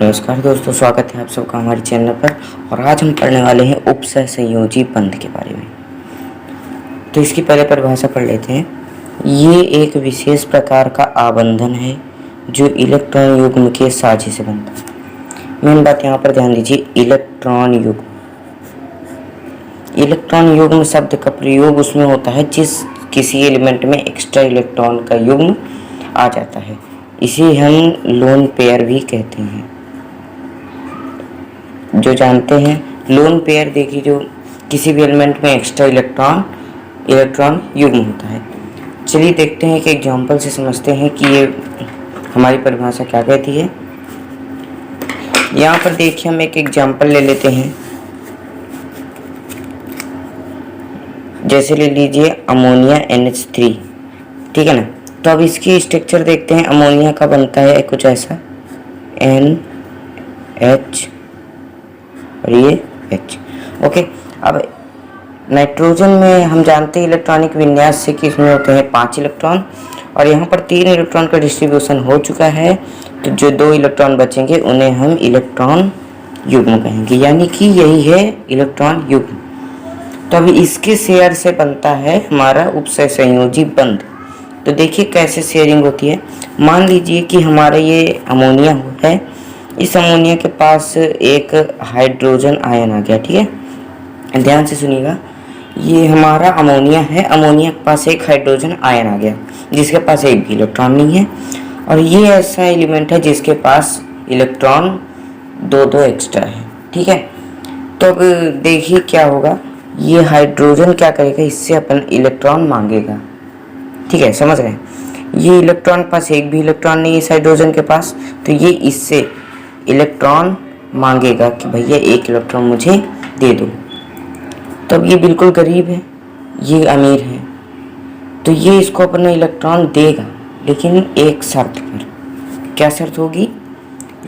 नमस्कार दोस्तों, स्वागत है आप सबका हमारे चैनल पर। और आज हम पढ़ने वाले हैं उपसहसंयोजी बंध के बारे में। तो इसकी पहले परिभाषा पढ़ लेते हैं। ये एक विशेष प्रकार का आबंधन है जो इलेक्ट्रॉन युग्म के साझे से बनता है। मेन बात यहाँ पर ध्यान दीजिए, इलेक्ट्रॉन युग्म। इलेक्ट्रॉन युग्म शब्द का प्रयोग उसमें होता है जिस किसी एलिमेंट में एक्स्ट्रा इलेक्ट्रॉन का युग्म आ जाता है। इसे हम लोन पेयर भी कहते हैं। जो जानते हैं लोन पेयर, देखिए जो किसी भी एलिमेंट में एक्स्ट्रा इलेक्ट्रॉन युग्म होता है। चलिए देखते हैं कि एग्जांपल से समझते हैं कि ये हमारी परिभाषा क्या कहती है। यहाँ पर देखिए हम एक एग्जांपल ले लेते हैं। जैसे ले लीजिए अमोनिया NH3, ठीक है ना। तो अब इसकी स्ट्रक्चर देखते हैं। अमोनिया का बनता है कुछ ऐसा, NH और ये H। ओके, अब नाइट्रोजन में हम जानते हैं इलेक्ट्रॉनिक विन्यास से कि इसमें होते हैं 5 इलेक्ट्रॉन और यहाँ पर 3 इलेक्ट्रॉन का डिस्ट्रीब्यूशन हो चुका है। तो जो 2 इलेक्ट्रॉन बचेंगे उन्हें हम इलेक्ट्रॉन युग्म कहेंगे, यानी कि यही है इलेक्ट्रॉन युग्म। तो अभी इसके शेयर से बनता है हमारा उपसहसंयोजी बंध। तो देखिए कैसे शेयरिंग होती है। मान लीजिए कि हमारा ये अमोनिया है, इस अमोनिया के पास एक हाइड्रोजन आयन आ गया, ठीक है। ध्यान से सुनिएगा, ये हमारा अमोनिया है, अमोनिया के पास एक हाइड्रोजन आयन आ गया जिसके पास एक भी इलेक्ट्रॉन नहीं है। और ये ऐसा एलिमेंट है जिसके पास इलेक्ट्रॉन दो एक्स्ट्रा है, ठीक है। तो अब देखिए क्या होगा, ये हाइड्रोजन क्या करेगा, इससे अपन इलेक्ट्रॉन मांगेगा, ठीक है, समझ रहे हैं। ये इलेक्ट्रॉन पास एक भी इलेक्ट्रॉन नहीं है इस हाइड्रोजन के पास, तो ये इससे इलेक्ट्रॉन मांगेगा कि भैया एक इलेक्ट्रॉन मुझे दे दो। तब ये बिल्कुल गरीब है, ये अमीर है, तो ये इसको अपना इलेक्ट्रॉन देगा, लेकिन एक शर्त पर। क्या शर्त होगी?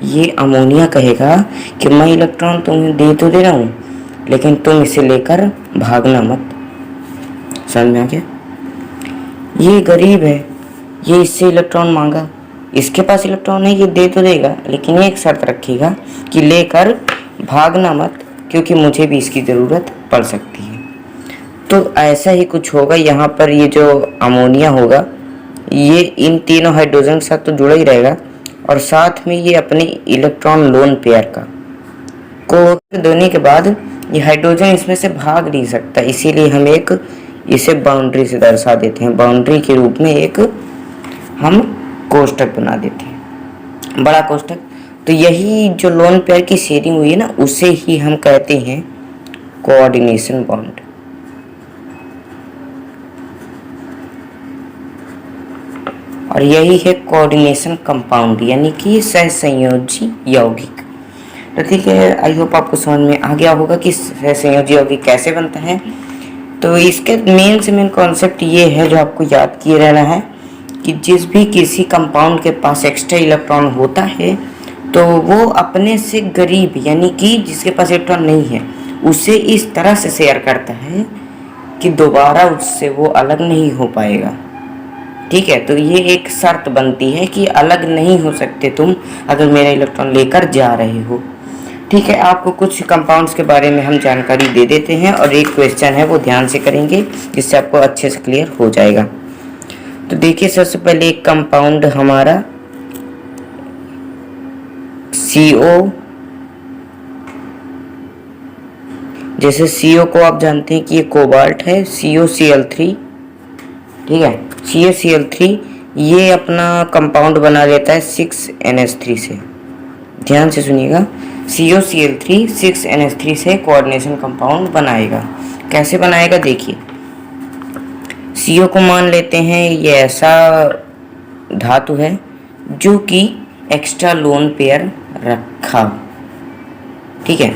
ये अमोनिया कहेगा कि मैं इलेक्ट्रॉन तुम्हें दे तो दे रहा हूँ, लेकिन तुम इसे लेकर भागना मत। समझ में आ गया? ये गरीब है, ये इससे इलेक्ट्रॉन मांगा, इसके पास इलेक्ट्रॉन है, ये दे तो देगा, लेकिन एक शर्त रखेगा कि लेकर भागना मत, क्योंकि मुझे भी इसकी ज़रूरत पड़ सकती है। तो ऐसा ही कुछ होगा यहाँ पर। ये जो अमोनिया होगा ये इन तीनों हाइड्रोजन के साथ तो जुड़ा ही रहेगा, और साथ में ये अपने इलेक्ट्रॉन लोन पेयर का को देने के बाद ये हाइड्रोजन इसमें से भाग नहीं सकता, इसीलिए हम एक इसे बाउंड्री से दर्शा देते हैं। बाउंड्री के रूप में एक हम कोष्टक बना देते हैं, बड़ा कोष्टक। तो यही जो लोन पेयर की शेयरिंग हुई है ना, उसे ही हम कहते हैं कोऑर्डिनेशन बॉन्ड। और यही है कोऑर्डिनेशन कंपाउंड, यानी कि सहसंयोजी यौगिक। तो ठीक है, आई होप आपको समझ में आ गया होगा कि सहसंयोजी यौगिक कैसे बनता है। तो इसके मेन से मेन कॉन्सेप्ट ये है जो आपको याद किए रहना है कि जिस भी किसी कंपाउंड के पास एक्स्ट्रा इलेक्ट्रॉन होता है तो वो अपने से गरीब, यानी कि जिसके पास इलेक्ट्रॉन नहीं है, उसे इस तरह से शेयर करता है कि दोबारा उससे वो अलग नहीं हो पाएगा, ठीक है। तो ये एक शर्त बनती है कि अलग नहीं हो सकते तुम अगर मेरा इलेक्ट्रॉन लेकर जा रहे हो, ठीक है। आपको कुछ कंपाउंड्स के बारे में हम जानकारी दे देते हैं और एक क्वेश्चन है वो ध्यान से करेंगे, जिससे आपको अच्छे से क्लियर हो जाएगा। तो देखिए सबसे पहले एक कंपाउंड हमारा CO, जैसे CO को आप जानते हैं कि ये कोबाल्ट है, COCl3, ठीक है। CaCl3 ये अपना कंपाउंड बना लेता है 6NH3 से। ध्यान से सुनिएगा, COCl3 6NH3 से कोऑर्डिनेशन कंपाउंड बनाएगा। कैसे बनाएगा देखिए, CO को मान लेते हैं ये ऐसा धातु है जो कि एक्स्ट्रा लोन पेयर रखा, ठीक है।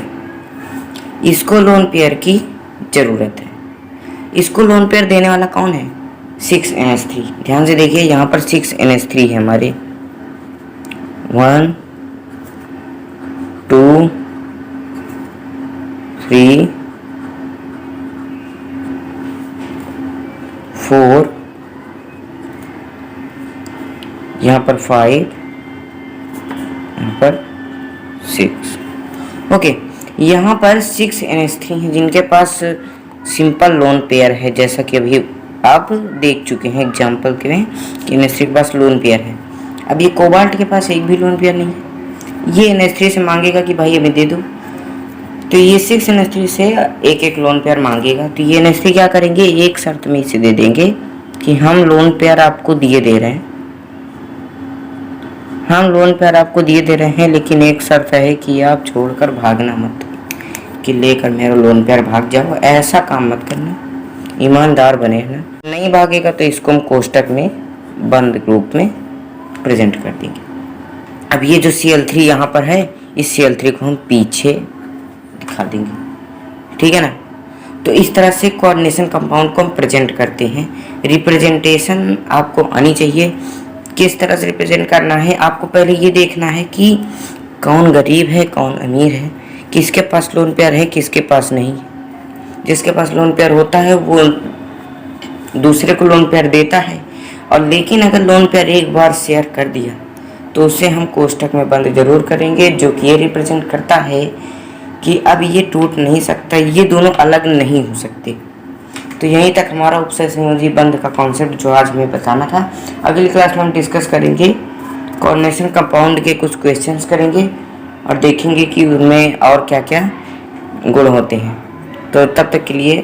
इसको लोन पेयर की ज़रूरत है। इसको लोन पेयर देने वाला कौन है? 6NH3। ध्यान से देखिए, यहाँ पर 6NH3 है हमारे, 1 2 3 4, यहाँ पर 5, यहाँ पर 6। ओके, यहाँ पर 6 NH3 हैं जिनके पास सिंपल लोन पेयर है, जैसा कि अभी आप देख चुके हैं एग्जाम्पल के में कि NH3 के पास लोन पेयर है। अब ये कोबाल्ट के पास एक भी लोन पेयर नहीं है। ये NH3 से मांगेगा कि भाई हमें दे दो, तो ये 6 NH3 से एक एक लोन पेयर मांगेगा। तो ये NH3 क्या करेंगे, एक शर्त में इसे दे देंगे कि हम लोन पेयर आपको दिए दे रहे हैं, हम लोन पेयर आपको दिए दे रहे हैं, लेकिन एक शर्त है कि आप छोड़कर भागना मत, कि लेकर मेरा लोन पेयर भाग जाओ, ऐसा काम मत करना, ईमानदार बने रहना। नहीं भागेगा तो इसको हम कोष्टक में बंद रूप में प्रेजेंट कर देंगे। अब ये जो Cl3 यहाँ पर है, इस Cl3 को हम पीछे दिखा देंगे, ठीक है ना। तो इस तरह से कोऑर्डिनेशन कंपाउंड को हम प्रेजेंट करते हैं। रिप्रेजेंटेशन आपको आनी चाहिए। किस तरह से रिप्रेजेंट करना है, आपको पहले ये देखना है कि कौन गरीब है कौन अमीर है, किसके पास लोन पेयर है किसके पास नहीं। जिसके पास लोन पेयर होता है वो दूसरे को लोन पेयर देता है, और लेकिन अगर लोन पेयर एक बार शेयर कर दिया तो उसे हम कोष्टक में बंद जरूर करेंगे, जो कि ये रिप्रेजेंट करता है कि अब ये टूट नहीं सकता, ये दोनों अलग नहीं हो सकते। तो यहीं तक हमारा उपसय संयोजी बंध का कॉन्सेप्ट जो आज हमें बताना था। अगली क्लास में हम डिस्कस करेंगे कोऑर्डिनेशन कंपाउंड के कुछ क्वेश्चंस करेंगे और देखेंगे कि उनमें और क्या क्या गुण होते हैं। तो तब तक के लिए